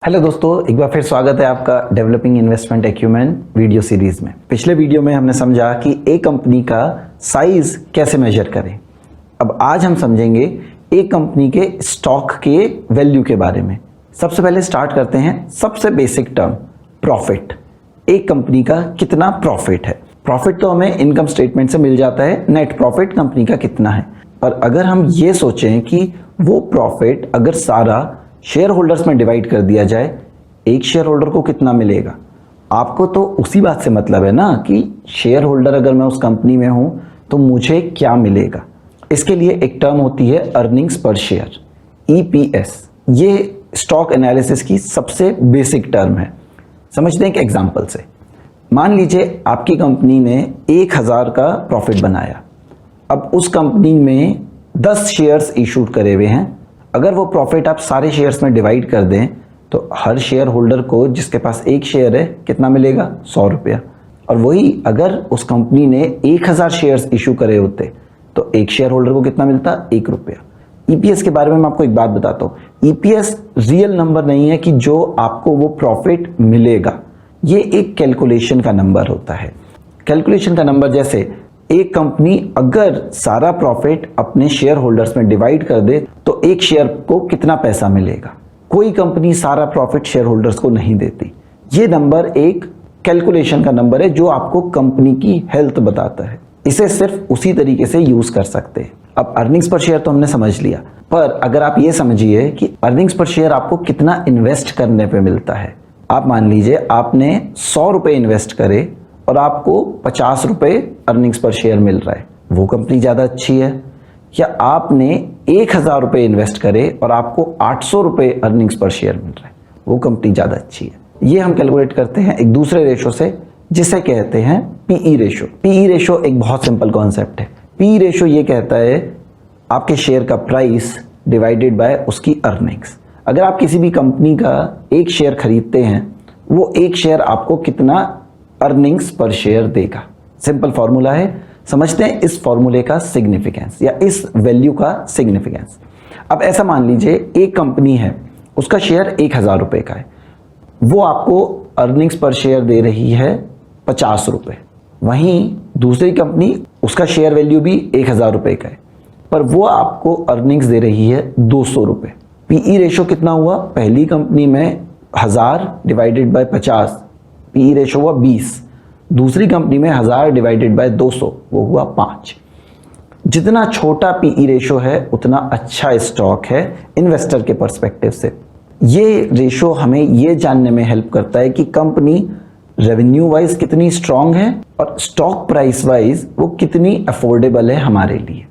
Hello दोस्तों, एक बार फिर स्वागत है आपका developing investment acumen video series में। पिछले वीडियो में हमने समझा कि एक कंपनी का साइज कैसे मेजर करें। अब आज हम समझेंगे एक कंपनी के स्टॉक के वैल्यू के बारे में। सबसे पहले स्टार्ट करते हैं सबसे बेसिक टर्म, प्रॉफिट। एक कंपनी का कितना प्रॉफिट है। प्रॉफिट तो हमें इनकम स्टेटमेंट से मिल जाता है, नेट प्रॉफिट कंपनी का कितना है। और अगर हम ये सोचें कि वो प्रॉफिट अगर सारा शेयर होल्डर्स में डिवाइड कर दिया जाए, एक शेयर होल्डर को कितना मिलेगा। आपको तो उसी बात से मतलब है ना कि शेयर होल्डर अगर मैं उस कंपनी में हूं तो मुझे क्या मिलेगा। इसके लिए एक टर्म होती है अर्निंग्स पर शेयर, EPS। ये स्टॉक एनालिसिस की सबसे बेसिक टर्म है। समझते हैं एक एग्जांपल से। मान लीजिए आपकी कंपनी ने 1000 का प्रॉफिट बनाया। अब उस कंपनी में 10 शेयर्स इशूड करे हुए हैं। अगर वो प्रॉफिट आप सारे शेयर्स में डिवाइड कर दें तो हर शेयर होल्डर को जिसके पास एक शेयर है कितना मिलेगा, 100 रुपया। और वही अगर उस कंपनी ने 1000 शेयर्स इशू करे होते तो एक शेयर होल्डर को कितना मिलता, 1 रुपया। EPS के बारे में मैं आपको एक बात बताता हूँ। EPS रियल नंबर नहीं है कि जो आपको वो प्रॉफिट मिलेगा, ये एक कैलकुलेशन का नंबर होता है। कैलकुलेशन का नंबर जैसे एक कंपनी अगर सारा प्रॉफिट अपने शेयर होल्डर्स में डिवाइड कर दे तो एक शेयर को कितना पैसा मिलेगा। कोई कंपनी सारा प्रॉफिट शेयर होल्डर्स को नहीं देती। ये नंबर एक कैलकुलेशन का नंबर है जो आपको कंपनी की हेल्थ बताता है। इसे सिर्फ उसी तरीके से यूज कर सकते हैं। अब अर्निंग्स पर शेयर तो हमने समझ लिया, पर अगर आप ये समझिए कि अर्निंग्स पर शेयर आपको कितना इन्वेस्ट करने पे मिलता है। आप मान लीजिए आपने 100 रुपए इन्वेस्ट करे और आपको 50 रुपए अर्निंग्स पर शेयर मिल रहा है, वो कंपनी ज़्यादा अच्छी है। या आपने 1000 रुपए इन्वेस्ट करे और आपको 800 रुपए अर्निंग्स पर शेयर मिल रहा है, वो कंपनी ज़्यादा अच्छी है। ये हम कैलकुलेट करते हैं एक दूसरे रेशो से जिसे कहते हैं PE रेशो। PE रेशो एक बहुत सिंपल कॉन्सेप्ट है। PE रेशो ये कहता है आपके शेयर का प्राइस डिवाइडेड बाय उसकी अर्निंग्स। अगर आप किसी भी कंपनी का एक शेयर खरीदते हैं, वो एक शेयर आपको कितना अर्निंग्स पर शेयर देगा। सिंपल फॉर्मूला है। समझते हैं इस फॉर्मूले का सिग्निफिकेंस या इस वैल्यू का सिग्निफिकेंस। अब ऐसा मान लीजिए एक कंपनी है, उसका शेयर 1000 रुपए का है, वो आपको अर्निंग्स पर शेयर दे रही है 50 रुपए। वहीं दूसरी कंपनी, उसका शेयर वैल्यू भी 1000 रुपए का है, पर वो आपको अर्निंग्स दे रही है 200 रुपए। PE रेशो कितना हुआ, पहली कंपनी में 1000 डिवाइडेड बाय 50, PE रेशो हुआ 20। दूसरी कंपनी में 1000 डिवाइडेड बाय 200, वो हुआ 5। जितना छोटा PE रेशो है उतना अच्छा स्टॉक है इन्वेस्टर के पर्सपेक्टिव से। ये रेशो हमें ये जानने में हेल्प करता है कि कंपनी रेवेन्यू वाइज कितनी स्ट्रांग है और स्टॉक प्राइस वाइज वो कितनी अफोर्डेबल है हमारे लिए।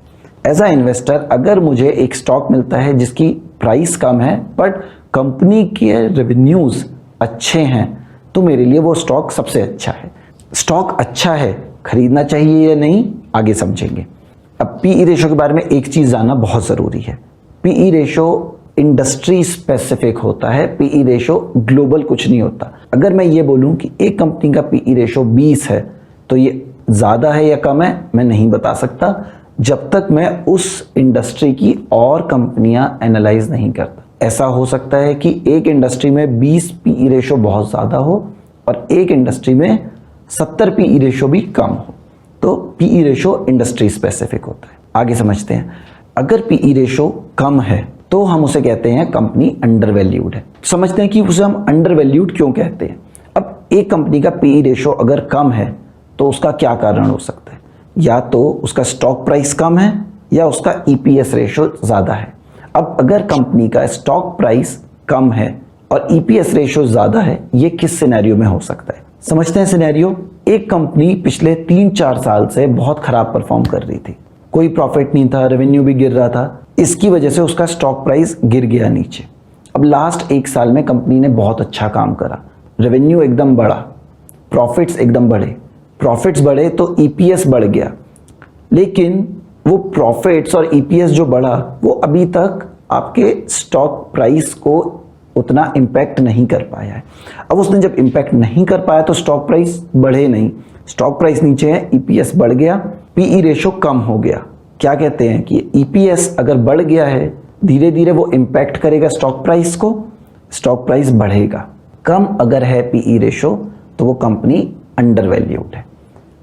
एज अ इन्वेस्टर अगर मुझे एक स्टॉक मिलता है जिसकी प्राइस कम है बट कंपनी के रेवेन्यूज अच्छे हैं, तो मेरे लिए वो स्टॉक सबसे अच्छा है। स्टॉक अच्छा है, खरीदना चाहिए या नहीं आगे समझेंगे। अब PE रेशो के बारे में एक चीज जानना बहुत जरूरी है। PE रेशो इंडस्ट्री स्पेसिफिक होता है, PE रेशो ग्लोबल कुछ नहीं होता। अगर मैं ये बोलूं कि एक कंपनी का PE रेशो 20 है तो ये ज्यादा है या कम है, मैं नहीं बता सकता जब तक मैं उस इंडस्ट्री की और कंपनियां एनालाइज नहीं करता। ऐसा हो सकता है कि एक इंडस्ट्री में 20 PE रेशो बहुत ज्यादा हो और एक इंडस्ट्री में 70 PE रेशो भी कम हो, तो PE रेशो इंडस्ट्री स्पेसिफिक होता है। आगे समझते हैं। अगर PE रेशो कम है तो हम उसे कहते हैं कंपनी अंडर वैल्यूड है। समझते हैं कि उसे हम अंडर वैल्यूड क्यों कहते हैं। अब एक कंपनी का PE रेशो अगर कम है तो उसका क्या कारण हो सकता है। या तो उसका स्टॉक प्राइस कम है या उसका EPS रेशो ज्यादा है। अब अगर कंपनी का स्टॉक प्राइस कम है और EPS रेशो ज्यादा है, ये किस सिनेरियो में हो सकता है। समझते हैं सिनेरियो। एक कंपनी पिछले 3-4 साल से बहुत खराब परफॉर्म कर रही थी, कोई प्रॉफिट नहीं था, रेवेन्यू भी गिर रहा था, इसकी वजह से उसका स्टॉक प्राइस गिर गया नीचे। अब लास्ट 1 साल में कंपनी ने बहुत अच्छा काम करा, रेवेन्यू एकदम बढ़ा, प्रॉफिट्स एकदम बढ़े। प्रॉफिट्स बढ़े तो EPS बढ़ गया, लेकिन वो प्रॉफिट्स और EPS जो बढ़ा वो अभी तक आपके स्टॉक प्राइस को उतना इम्पैक्ट नहीं कर पाया है। अब उसने जब इम्पैक्ट नहीं कर पाया तो स्टॉक प्राइस बढ़े नहीं, स्टॉक प्राइस नीचे है, EPS बढ़ गया, PE रेशो कम हो गया। क्या कहते हैं कि EPS अगर बढ़ गया है, धीरे धीरे वो इम्पैक्ट करेगा स्टॉक प्राइस को, स्टॉक प्राइस बढ़ेगा। कम अगर है पीई रेशो तो वो कंपनी अंडर वैल्यूड है।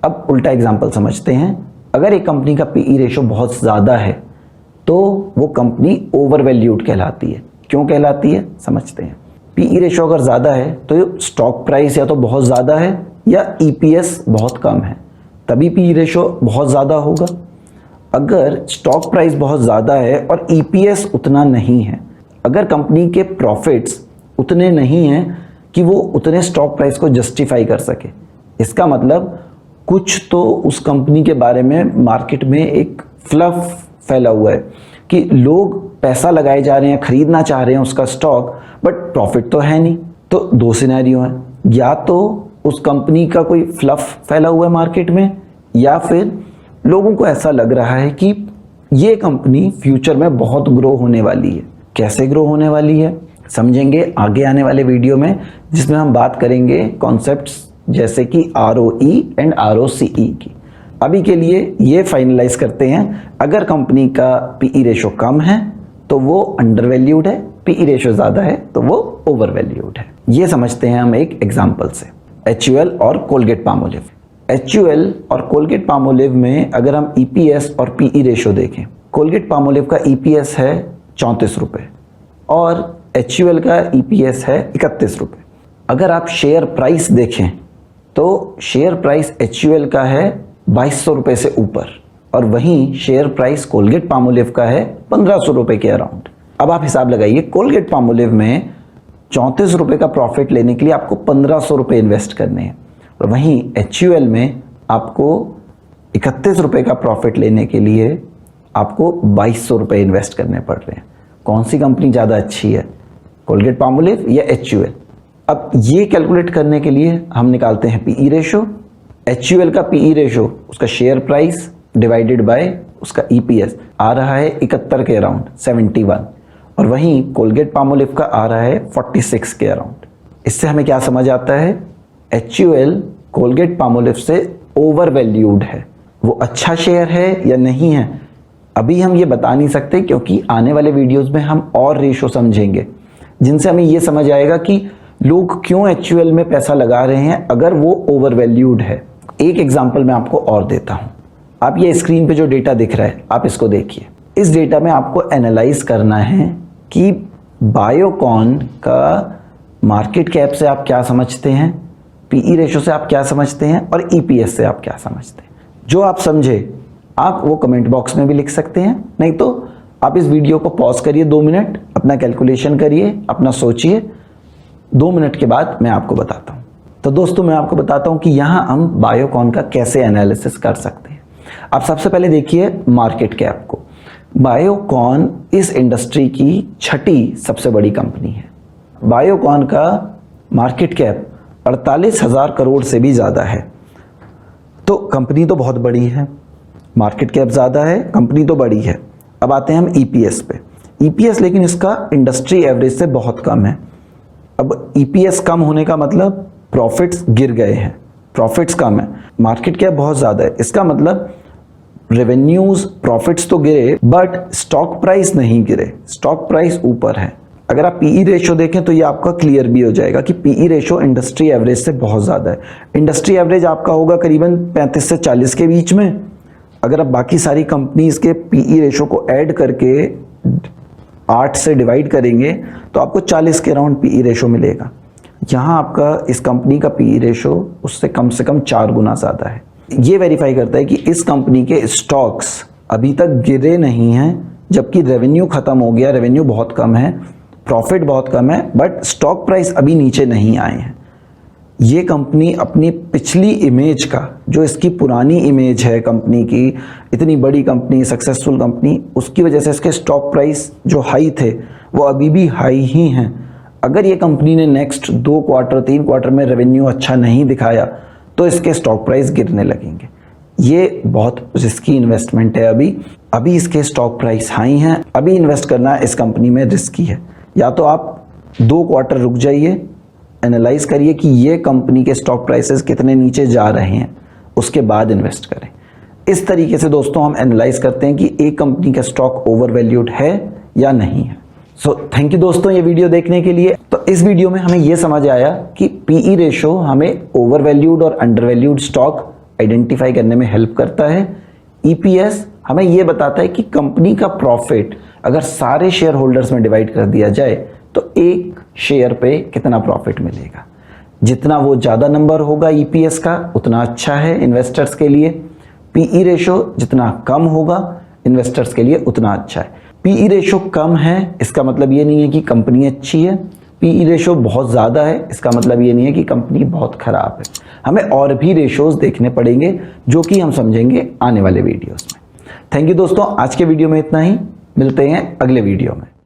अब उल्टा एग्जांपल समझते हैं, अगर एक कंपनी का पीई रेशो बहुत ज़्यादा है तो वो कंपनी ओवर वैल्यूड कहलाती है। क्यों कहलाती है समझते हैं। पीई रेशो अगर ज़्यादा है तो स्टॉक प्राइस या तो बहुत ज़्यादा है या ईपीएस बहुत कम है, तभी पीई रेशो बहुत ज़्यादा होगा। अगर स्टॉक प्राइस बहुत ज़्यादा है और ईपीएस उतना नहीं है, अगर कंपनी के प्रॉफिट्स उतने नहीं हैं कि वो उतने स्टॉक प्राइस को जस्टिफाई कर सके, इसका मतलब कुछ तो उस कंपनी के बारे में मार्केट में एक फ्लफ फैला हुआ है कि लोग पैसा लगाए जा रहे हैं, खरीदना चाह रहे हैं उसका स्टॉक, बट प्रॉफिट तो है नहीं। तो दो सिनेरियो हैं, या तो उस कंपनी का कोई फ्लफ फैला हुआ है मार्केट में, या फिर लोगों को ऐसा लग रहा है कि ये कंपनी फ्यूचर में बहुत ग्रो होने वाली है। कैसे ग्रो होने वाली है समझेंगे आगे आने वाले वीडियो में, जिसमें हम बात करेंगे कॉन्सेप्ट्स जैसे कि ROE एंड ROCE की। अभी के लिए ये फाइनलाइज करते हैं, अगर कंपनी का पीई रेशो कम है तो वो अंडर वैल्यूड है, पीई रेशो ज़्यादा है तो वो ओवर वैल्यूड है। ये समझते हैं हम एक एग्जांपल से, HUL और कोलगेट पामोलिव। HUL और कोलगेट पामोलिव में अगर हम EPS और पीई रेशो देखें, कोलगेट पामोलिव का EPS है 34 रुपये और HUL का EPS है 31 रुपये। अगर आप शेयर प्राइस देखें तो शेयर प्राइस HUL का है 2200 रुपये से ऊपर और वहीं शेयर प्राइस कोलगेट पामोलिव का है 1500 रुपये के अराउंड। अब आप हिसाब लगाइए, कोलगेट पामोलिव में 34 रुपये का प्रॉफिट लेने के लिए आपको 1500 रुपये इन्वेस्ट करने हैं और वहीं HUL में आपको 31 रुपये का प्रॉफिट लेने के लिए आपको 2200 रुपये इन्वेस्ट करने पड़ रहे हैं। कौन सी कंपनी ज़्यादा अच्छी है, कोलगेट पामोलिव या HUL? अब ये कैलकुलेट करने के लिए हम निकालते हैं पीई रेशो। HUL का पीई रेशो उसका शेयर प्राइस डिवाइडेड बाय उसका EPS आ रहा है 71 के अराउंड 71, और वहीं कोलगेट पामोलिव का आ रहा है 46 के अराउंड। इससे हमें क्या समझ आता है, HUL कोलगेट पामोलिव से ओवर वैल्यूड है। वो अच्छा शेयर है या नहीं है अभी हम ये बता नहीं सकते, क्योंकि आने वाले वीडियोस में हम और रेशो समझेंगे जिनसे हमें ये समझ आएगा कि लोग क्यों HUL में पैसा लगा रहे हैं अगर वो ओवर वैल्यूड है। एक एग्जांपल मैं आपको और देता हूं। आप ये स्क्रीन पे जो डेटा दिख रहा है आप इसको देखिए। इस डेटा में आपको एनालाइज करना है कि बायोकॉन का मार्केट कैप से आप क्या समझते हैं, पीई रेशो से आप क्या समझते हैं और EPS से आप क्या समझते हैं। जो आप समझे आप वो कमेंट बॉक्स में भी लिख सकते हैं, नहीं तो आप इस वीडियो को पॉज करिए 2 मिनट, अपना कैलकुलेशन करिए, अपना सोचिए, 2 मिनट के बाद मैं आपको बताता हूं। तो दोस्तों मैं आपको बताता हूं कि यहां हम बायोकॉन का कैसे एनालिसिस कर सकते हैं। आप सबसे पहले देखिए मार्केट कैप को। बायोकॉन इस इंडस्ट्री की 6ठी सबसे बड़ी कंपनी है। बायोकॉन का मार्केट कैप 48,000 करोड़ से भी ज़्यादा है। तो कंपनी तो बहुत बड़ी है, मार्केट कैप ज़्यादा है, कंपनी तो बड़ी है। अब आते हैं हम EPS पे। EPS लेकिन इसका इंडस्ट्री एवरेज से बहुत कम है। अब EPS कम होने का मतलब प्रॉफिट्स गिर गए हैं, प्रॉफिट्स कम है, मार्केट कैप बहुत ज़्यादा है, इसका मतलब रेवेन्यूज प्रॉफिट्स तो गिरे बट स्टॉक प्राइस नहीं गिरे, स्टॉक प्राइस ऊपर है। अगर आप पीई रेशो देखें तो ये आपका क्लियर भी हो जाएगा कि पीई रेशो इंडस्ट्री एवरेज से बहुत ज़्यादा है। इंडस्ट्री एवरेज आपका होगा करीबन 35 से 40 के बीच में। अगर आप बाकी सारी कंपनीज के पीई रेशो को ऐड करके 8 से डिवाइड करेंगे तो आपको 40 के अराउंड पीई रेशो मिलेगा। यहाँ आपका इस कंपनी का पीई रेशो उससे कम से कम 4 गुना ज़्यादा है। ये वेरीफाई करता है कि इस कंपनी के स्टॉक्स अभी तक गिरे नहीं हैं, जबकि रेवेन्यू खत्म हो गया, रेवेन्यू बहुत कम है, प्रॉफिट बहुत कम है, बट स्टॉक प्राइस अभी नीचे नहीं आए हैं। ये कंपनी अपनी पिछली इमेज का, जो इसकी पुरानी इमेज है कंपनी की, इतनी बड़ी कंपनी, सक्सेसफुल कंपनी, उसकी वजह से इसके स्टॉक प्राइस जो हाई थे वो अभी भी हाई ही हैं। अगर ये कंपनी ने नेक्स्ट 2 क्वार्टर 3 क्वार्टर में रेवेन्यू अच्छा नहीं दिखाया तो इसके स्टॉक प्राइस गिरने लगेंगे। ये बहुत रिस्की इन्वेस्टमेंट है। अभी इसके स्टॉक प्राइस हाई हैं, अभी इन्वेस्ट करना इस कंपनी में रिस्की है। या तो आप 2 क्वार्टर रुक जाइए, एनालाइज करिए कि ये कंपनी के स्टॉक प्राइसेस कितने नीचे जा रहे हैं, उसके बाद इन्वेस्ट करें। इस तरीके से दोस्तों हम एनालाइज करते हैं कि एक कंपनी का स्टॉक ओवर वैल्यूड है या नहीं है। सो थैंक यू दोस्तों ये वीडियो देखने के लिए। तो इस वीडियो में हमें यह समझ आया कि पीई रेशो हमें ओवर वैल्यूड और अंडर वैल्यूड स्टॉक आइडेंटिफाई करने में हेल्प करता है। ईपीएस हमें यह बताता है कि कंपनी का प्रॉफिट अगर सारे शेयर होल्डर्स में डिवाइड कर दिया जाए तो एक शेयर पे कितना प्रॉफिट मिलेगा। जितना वो ज़्यादा नंबर होगा ईपीएस का उतना अच्छा है इन्वेस्टर्स के लिए। पीई रेशो जितना कम होगा इन्वेस्टर्स के लिए उतना अच्छा है। पीई रेशो कम है इसका मतलब ये नहीं है कि कंपनी अच्छी है। पीई रेशो बहुत ज़्यादा है इसका मतलब ये नहीं है कि कंपनी बहुत ख़राब है। हमें और भी रेशोज देखने पड़ेंगे जो कि हम समझेंगे आने वाले वीडियोस में। थैंक यू दोस्तों, आज के वीडियो में इतना ही। मिलते हैं अगले वीडियो में।